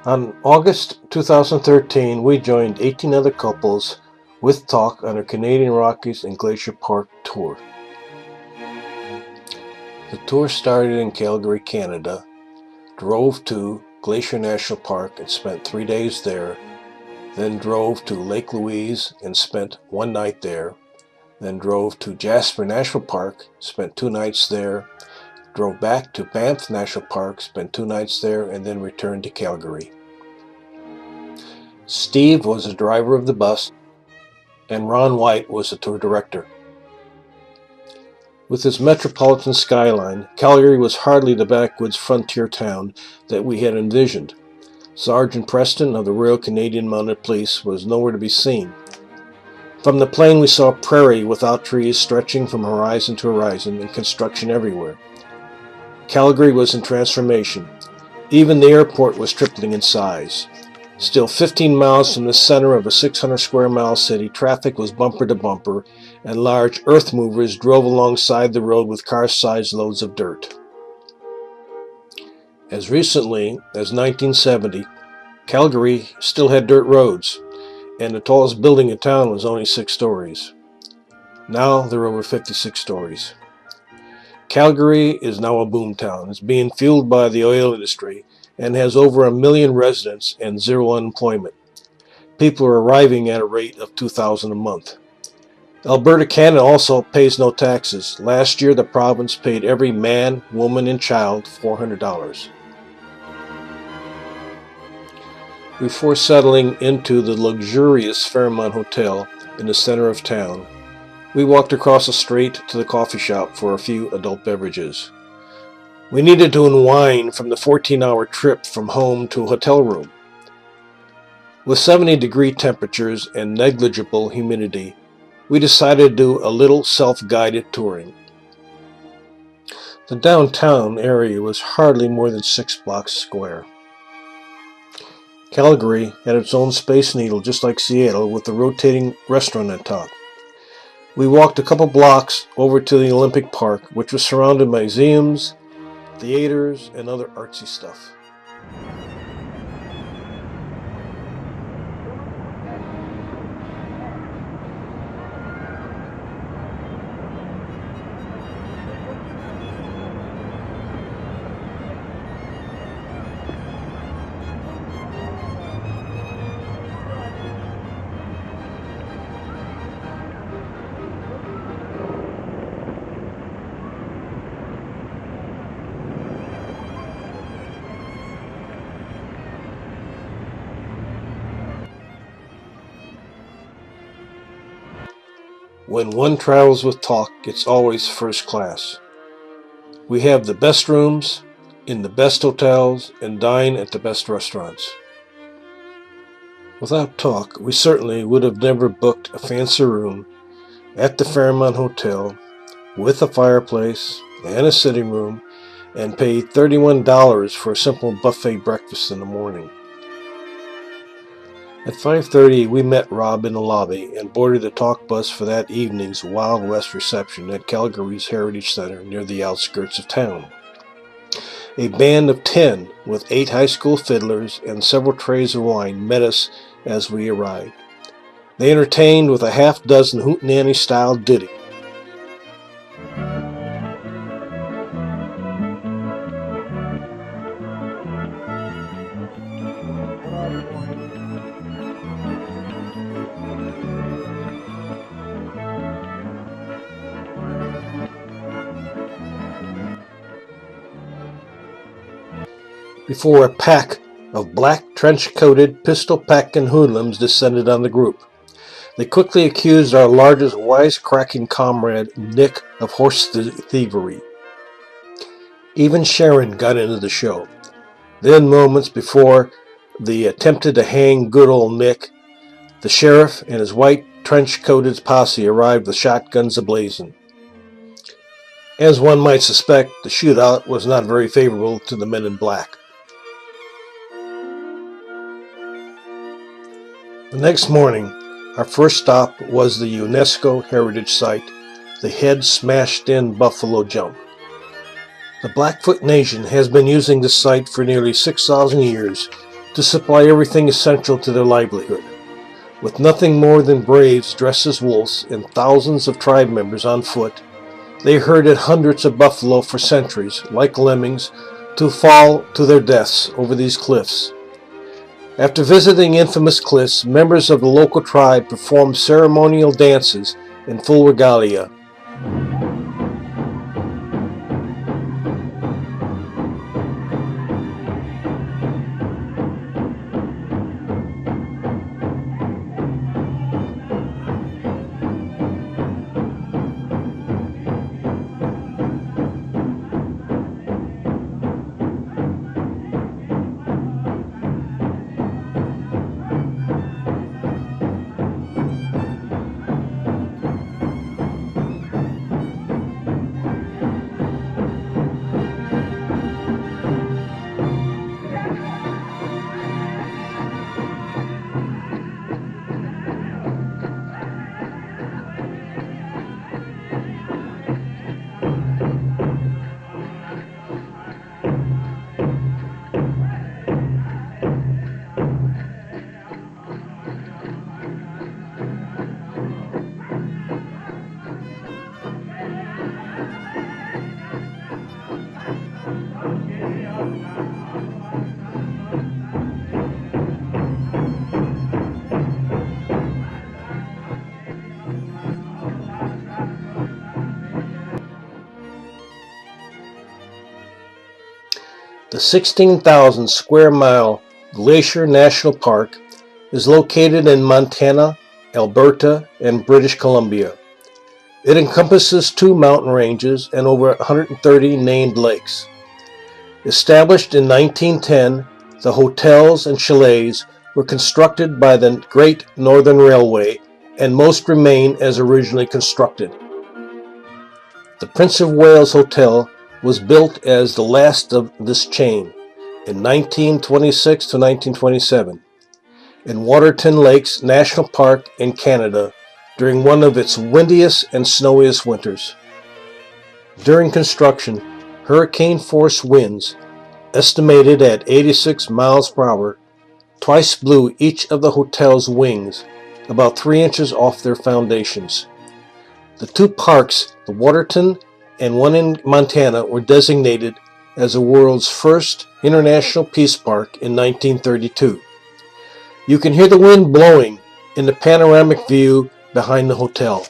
On August 2013, we joined 18 other couples with Tauck on our Canadian Rockies and Glacier Park tour. The tour started in Calgary, Canada, drove to Glacier National Park and spent 3 days there, then drove to Lake Louise and spent 1 night there, then drove to Jasper National Park, spent 2 nights there, drove back to Banff National Park, spent 2 nights there, and then returned to Calgary. Steve was the driver of the bus, and Ron White was the tour director. With its metropolitan skyline, Calgary was hardly the backwoods frontier town that we had envisioned. Sergeant Preston of the Royal Canadian Mounted Police was nowhere to be seen. From the plane we saw prairie without trees stretching from horizon to horizon and construction everywhere. Calgary was in transformation. Even the airport was tripling in size. Still 15 miles from the center of a 600 square mile city, traffic was bumper to bumper, and large earth movers drove alongside the road with car-sized loads of dirt. As recently as 1970, Calgary still had dirt roads, and the tallest building in town was only 6 stories. Now there are over 56 stories. Calgary is now a boomtown. It's being fueled by the oil industry and has over 1 million residents and 0 unemployment. People are arriving at a rate of $2,000 a month. Alberta, Canada also pays no taxes. Last year, the province paid every man, woman, and child $400. Before settling into the luxurious Fairmont Hotel in the center of town, we walked across the street to the coffee shop for a few adult beverages. We needed to unwind from the 14-hour trip from home to a hotel room. With 70-degree temperatures and negligible humidity, we decided to do a little self-guided touring. The downtown area was hardly more than 6 blocks square. Calgary had its own Space Needle, just like Seattle, with a rotating restaurant at top. We walked a couple blocks over to the Olympic Park, which was surrounded by museums, theaters, and other artsy stuff. When one travels with Tauck, it's always first class. We have the best rooms, in the best hotels, and dine at the best restaurants. Without Tauck, we certainly would have never booked a fancy room at the Fairmont Hotel with a fireplace and a sitting room and paid $31 for a simple buffet breakfast in the morning. At 5:30, we met Rob in the lobby and boarded the Tauck bus for that evening's Wild West reception at Calgary's Heritage Center near the outskirts of town. A band of 10 with 8 high school fiddlers and several trays of wine met us as we arrived. They entertained with a half-dozen hootenanny-style ditty. Before a pack of black trench-coated, pistol-packing hoodlums descended on the group. They quickly accused our largest wisecracking comrade, Nick, of horse thievery. Even Sharon got into the show. Then, moments before they attempted to hang good old Nick, the sheriff and his white trench-coated posse arrived with shotguns ablazing. As one might suspect, the shootout was not very favorable to the men in black. The next morning, our first stop was the UNESCO heritage site, the Head Smashed In Buffalo Jump. The Blackfoot Nation has been using this site for nearly 6,000 years to supply everything essential to their livelihood. With nothing more than braves dressed as wolves and thousands of tribe members on foot, they herded hundreds of buffalo for centuries, like lemmings, to fall to their deaths over these cliffs. After visiting infamous cliffs, members of the local tribe performed ceremonial dances in full regalia. The 16,000 square mile Glacier National Park is located in Montana, Alberta, and British Columbia. It encompasses 2 mountain ranges and over 130 named lakes. Established in 1910, the hotels and chalets were constructed by the Great Northern Railway, and most remain as originally constructed. The Prince of Wales Hotel was built as the last of this chain in 1926 to 1927 in Waterton Lakes National Park in Canada during one of its windiest and snowiest winters. During construction, hurricane-force winds, estimated at 86 miles per hour, twice blew each of the hotel's wings about 3 inches off their foundations. The 2 parks, the Waterton and one in Montana, were designated as the world's first international peace park in 1932. You can hear the wind blowing in the panoramic view behind the hotel.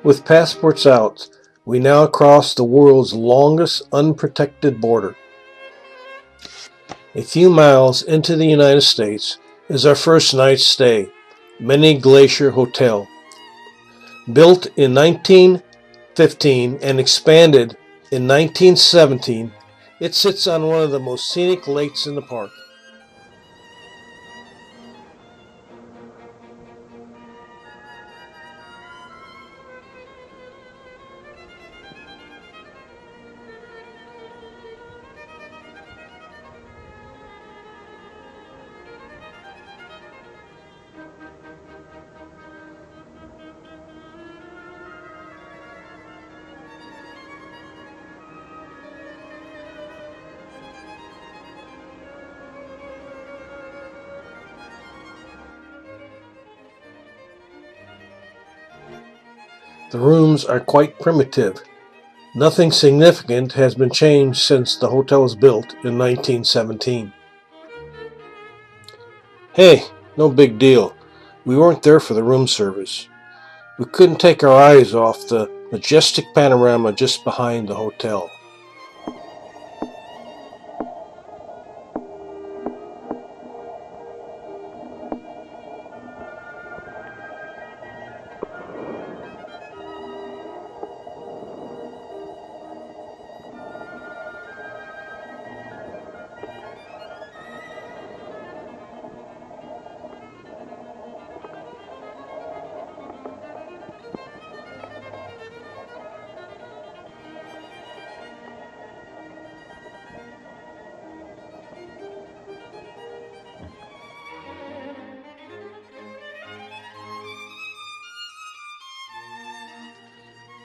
With passports out, we now cross the world's longest unprotected border. A few miles into the United States is our first night's stay, Many Glacier Hotel. Built in 1915 and expanded in 1917, it sits on one of the most scenic lakes in the park. The rooms are quite primitive. Nothing significant has been changed since the hotel was built in 1917. Hey, no big deal. We weren't there for the room service. We couldn't take our eyes off the majestic panorama just behind the hotel.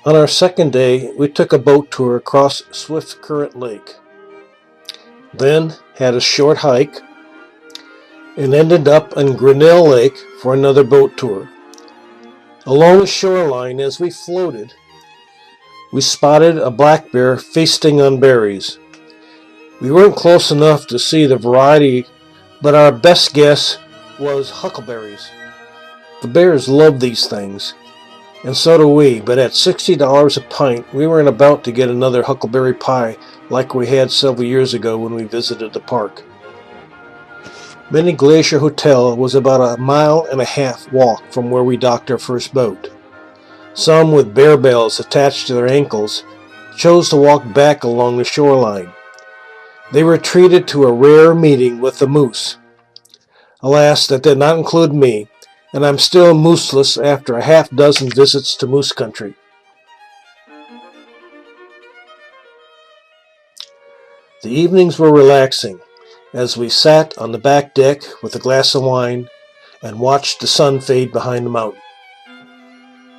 On our second day, we took a boat tour across Swift Current Lake, then had a short hike, and ended up on Grinnell Lake for another boat tour. Along the shoreline, as we floated, we spotted a black bear feasting on berries. We weren't close enough to see the variety, but our best guess was huckleberries. The bears love these things, and so do we, but at $60 a pint, we weren't about to get another huckleberry pie like we had several years ago when we visited the park. Many Galcier Hotel was about a 1.5 mile walk from where we docked our first boat. Some with bear bells attached to their ankles chose to walk back along the shoreline. They were treated to a rare meeting with the moose. Alas, that did not include me, and I'm still mooseless after a half-dozen visits to moose country. The evenings were relaxing as we sat on the back deck with a glass of wine and watched the sun fade behind the mountain.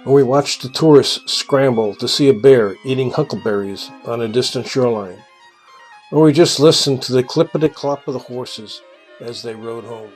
Or we watched the tourists scramble to see a bear eating huckleberries on a distant shoreline. Or we just listened to the clippity-clop of the horses as they rode home.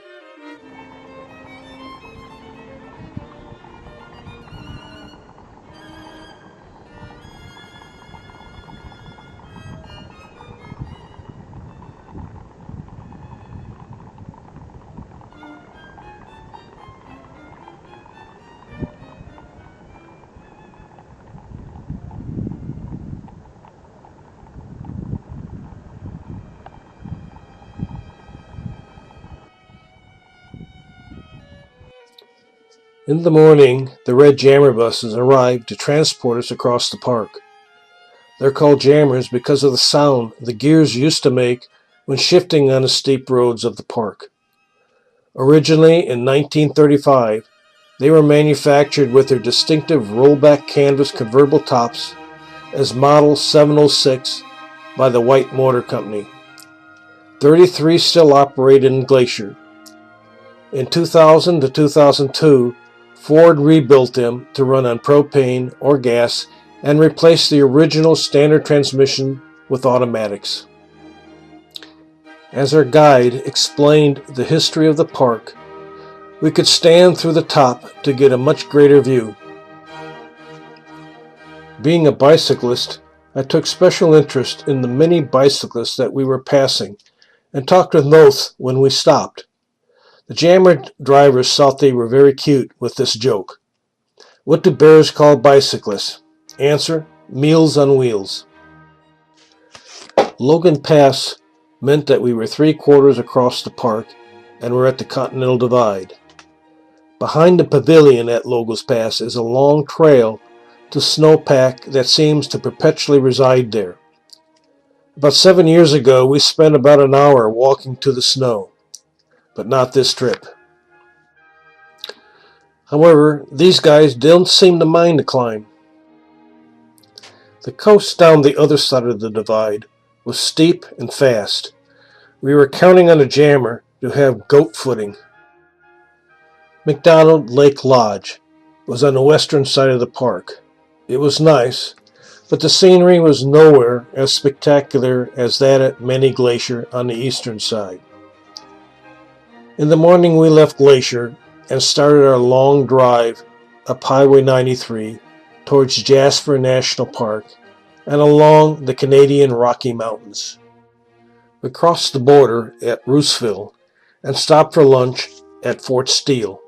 In the morning, the red jammer buses arrived to transport us across the park. They're called jammers because of the sound the gears used to make when shifting on the steep roads of the park. Originally in 1935, they were manufactured with their distinctive rollback canvas convertible tops as Model 706 by the White Motor Company. 33 still operate in Galcier. In 2000 to 2002, Ford rebuilt them to run on propane or gas and replaced the original standard transmission with automatics. As our guide explained the history of the park, we could stand through the top to get a much greater view. Being a bicyclist, I took special interest in the many bicyclists that we were passing and talked with most when we stopped. The jammer drivers thought they were very cute with this joke. What do bears call bicyclists? Answer: Meals on Wheels. Logan Pass meant that we were 3/4 across the park and were at the Continental Divide. Behind the pavilion at Logan's Pass is a long trail to snowpack that seems to perpetually reside there. About 7 years ago, we spent about an hour walking to the snow, but not this trip. However, these guys didn't seem to mind the climb. The coast down the other side of the divide was steep and fast. We were counting on a jammer to have goat footing. McDonald Lake Lodge was on the western side of the park. It was nice, but the scenery was nowhere as spectacular as that at Many Galcier on the eastern side. In the morning we left Galcier and started our long drive up Highway 93 towards Jasper National Park and along the Canadian Rocky Mountains. We crossed the border at Roosevelt and stopped for lunch at Fort Steele.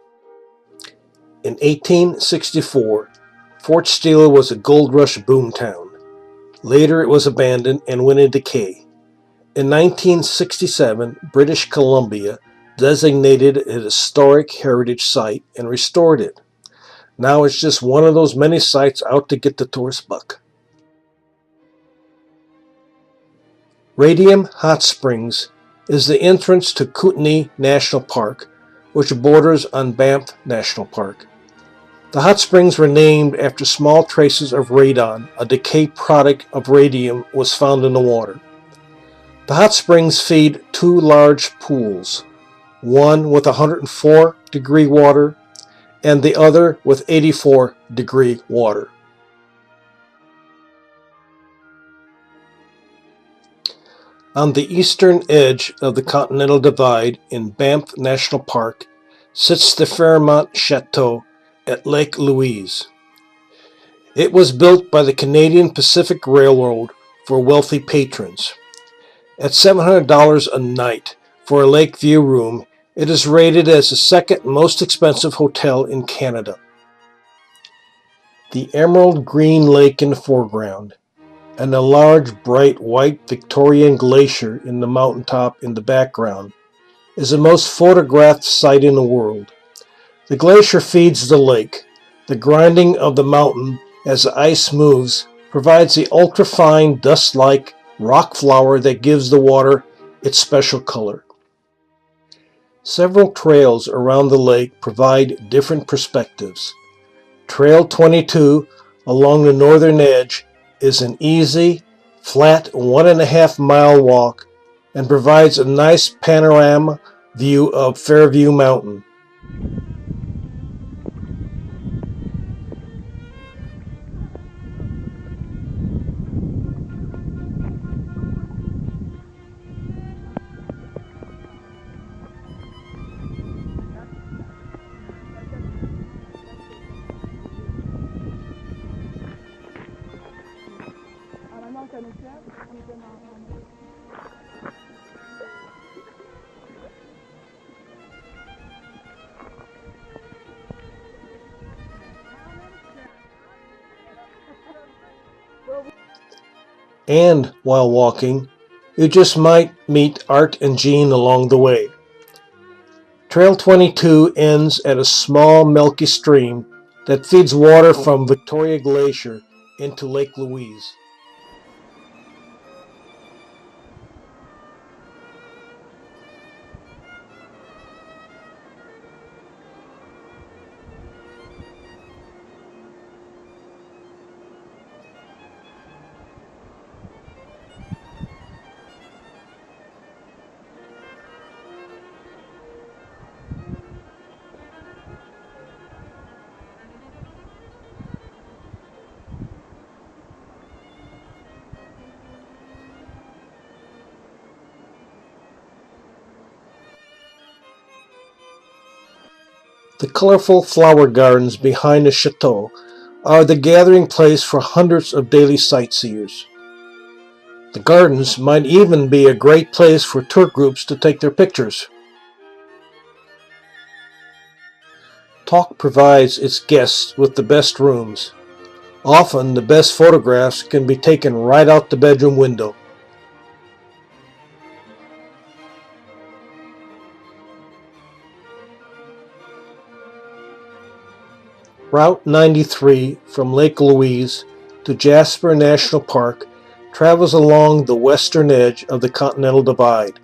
In 1864, Fort Steele was a gold rush boomtown. Later it was abandoned and went into decay. In 1967, British Columbia designated it a historic heritage site and restored it. Now it's just one of those many sites out to get the tourist buck. Radium Hot Springs is the entrance to Kootenai National Park, which borders on Banff National Park. The hot springs were named after small traces of radon, a decay product of radium, was found in the water. The hot springs feed 2 large pools, one with 104-degree water and the other with 84-degree water. On the eastern edge of the Continental Divide in Banff National Park sits the Fairmont Chateau at Lake Louise. It was built by the Canadian Pacific Railroad for wealthy patrons. At $700 a night for a lake view room, it is rated as the second most expensive hotel in Canada. The emerald green lake in the foreground, and a large, bright, white Victorian glacier in the mountaintop in the background, is the most photographed sight in the world. The glacier feeds the lake. The grinding of the mountain as the ice moves provides the ultrafine, dust-like rock flour that gives the water its special color. Several trails around the lake provide different perspectives. Trail 22 along the northern edge is an easy, flat 1.5-mile walk and provides a nice panorama view of Fairview Mountain. And while walking, you just might meet Art and Jean along the way. Trail 22 ends at a small milky stream that feeds water from Victoria Glacier into Lake Louise. The colorful flower gardens behind the chateau are the gathering place for hundreds of daily sightseers. The gardens might even be a great place for tour groups to take their pictures. Tauck provides its guests with the best rooms. Often the best photographs can be taken right out the bedroom window. Route 93 from Lake Louise to Jasper National Park travels along the western edge of the Continental Divide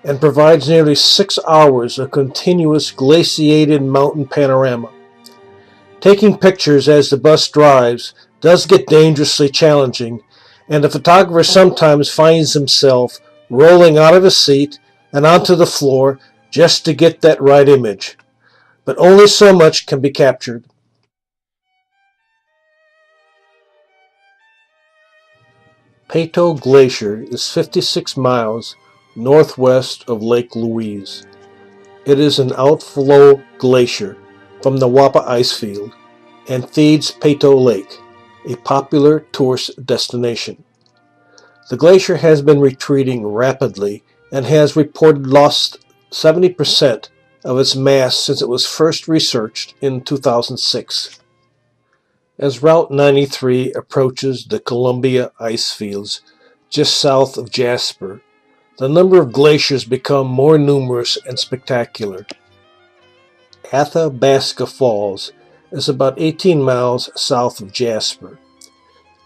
and provides nearly 6 hours of continuous glaciated mountain panorama. Taking pictures as the bus drives does get dangerously challenging, and the photographer sometimes finds himself rolling out of his seat and onto the floor just to get that right image. But only so much can be captured. Peyto Glacier is 56 miles northwest of Lake Louise. It is an outflow glacier from the Wappa Icefield and feeds Peyto Lake, a popular tourist destination. The glacier has been retreating rapidly and has reported lost 70% of its mass since it was first researched in 2006. As Route 93 approaches the Columbia Icefields just south of Jasper, the number of glaciers become more numerous and spectacular. Athabasca Falls is about 18 miles south of Jasper.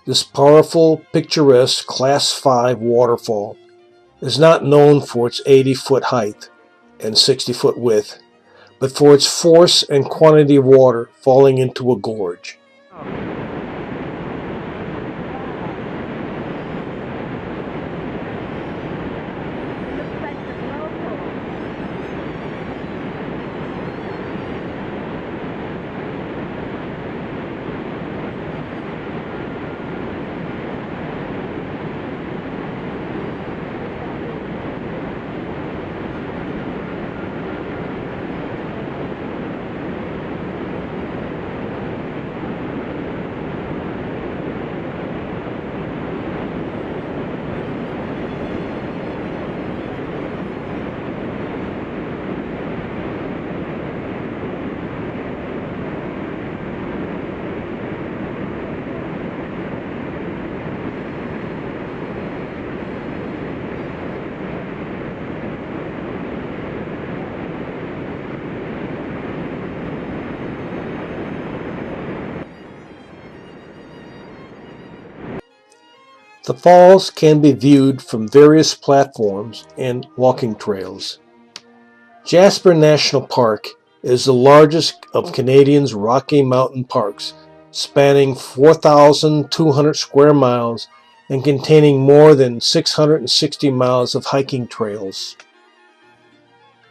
This powerful, picturesque Class 5 waterfall is not known for its 80-foot height and 60-foot width, but for its force and quantity of water falling into a gorge. The falls can be viewed from various platforms and walking trails. Jasper National Park is the largest of Canadians' Rocky Mountain parks, spanning 4,200 square miles and containing more than 660 miles of hiking trails.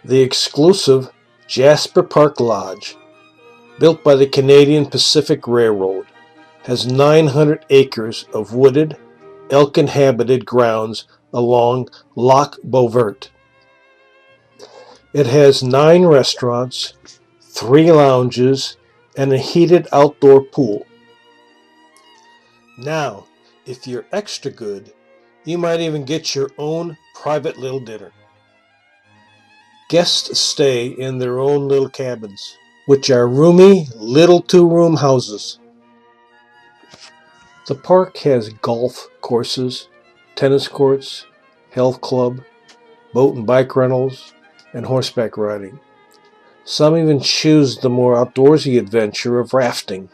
The exclusive Jasper Park Lodge, built by the Canadian Pacific Railroad, has 900 acres of wooded, elk-inhabited grounds along Lac Beauvert. It has 9 restaurants, 3 lounges, and a heated outdoor pool. Now, if you're extra good, you might even get your own private little dinner. Guests stay in their own little cabins, which are roomy little 2-room houses. The park has golf courses, tennis courts, health club, boat and bike rentals, and horseback riding. Some even choose the more outdoorsy adventure of rafting.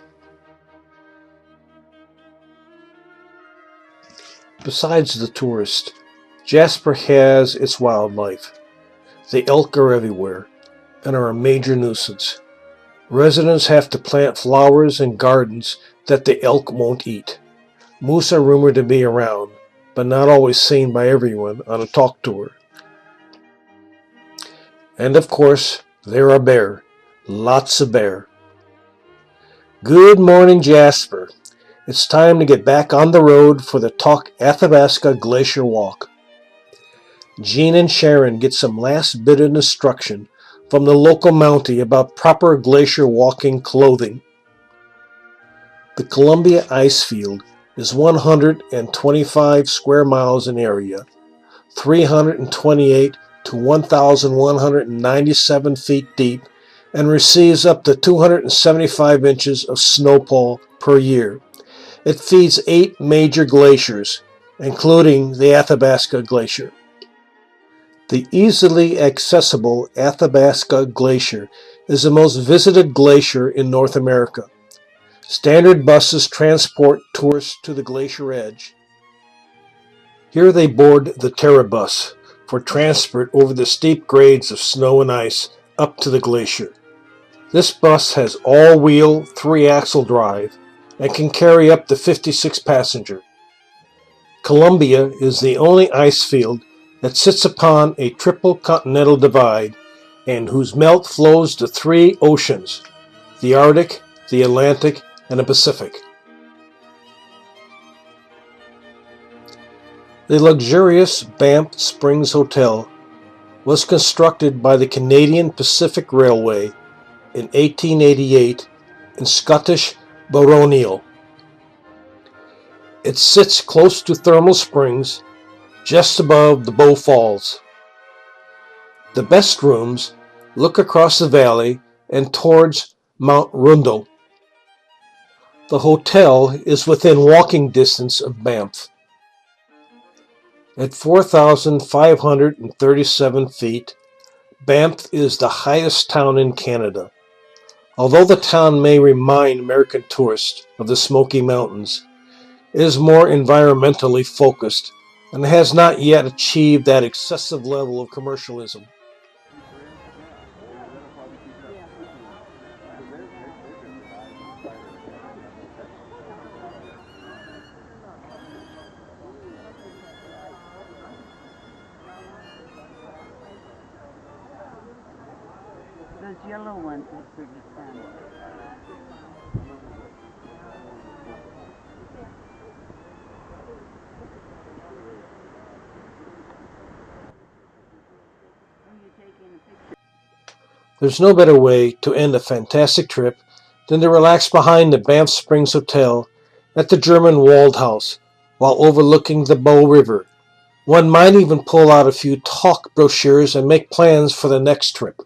Besides the tourist, Jasper has its wildlife. The elk are everywhere and are a major nuisance. Residents have to plant flowers and gardens that the elk won't eat. Moose are rumored to be around, but not always seen by everyone on a Tauck tour. And of course, there are bear. Lots of bear. Good morning, Jasper. It's time to get back on the road for the Tauck Glacier Walk. Jean and Sharon get some last bit of instruction from the local Mountie about proper glacier walking clothing. The Columbia Ice Field is 125 square miles in area, 328 to 1,197 feet deep, and receives up to 275 inches of snowfall per year. It feeds 8 major glaciers, including the Athabasca Glacier. The easily accessible Athabasca Glacier is the most visited glacier in North America. Standard buses transport tourists to the glacier edge. Here they board the Terrabus for transport over the steep grades of snow and ice up to the glacier. This bus has all-wheel, 3-axle drive and can carry up to 56 passengers. Columbia is the only ice field that sits upon a triple continental divide and whose melt flows to 3 oceans, the Arctic, the Atlantic, and the Pacific. The luxurious Banff Springs Hotel was constructed by the Canadian Pacific Railway in 1888 in Scottish Balmoral. It sits close to Thermal Springs, just above the Bow Falls. The best rooms look across the valley and towards Mount Rundle. The hotel is within walking distance of Banff. At 4,537 feet, Banff is the highest town in Canada. Although the town may remind American tourists of the Smoky Mountains, it is more environmentally focused and has not yet achieved that excessive level of commercialism. Those yellow ones are pretty fun. There's no better way to end a fantastic trip than to relax behind the Banff Springs Hotel at the German Waldhaus while overlooking the Bow River. One might even pull out a few Tauck brochures and make plans for the next trip.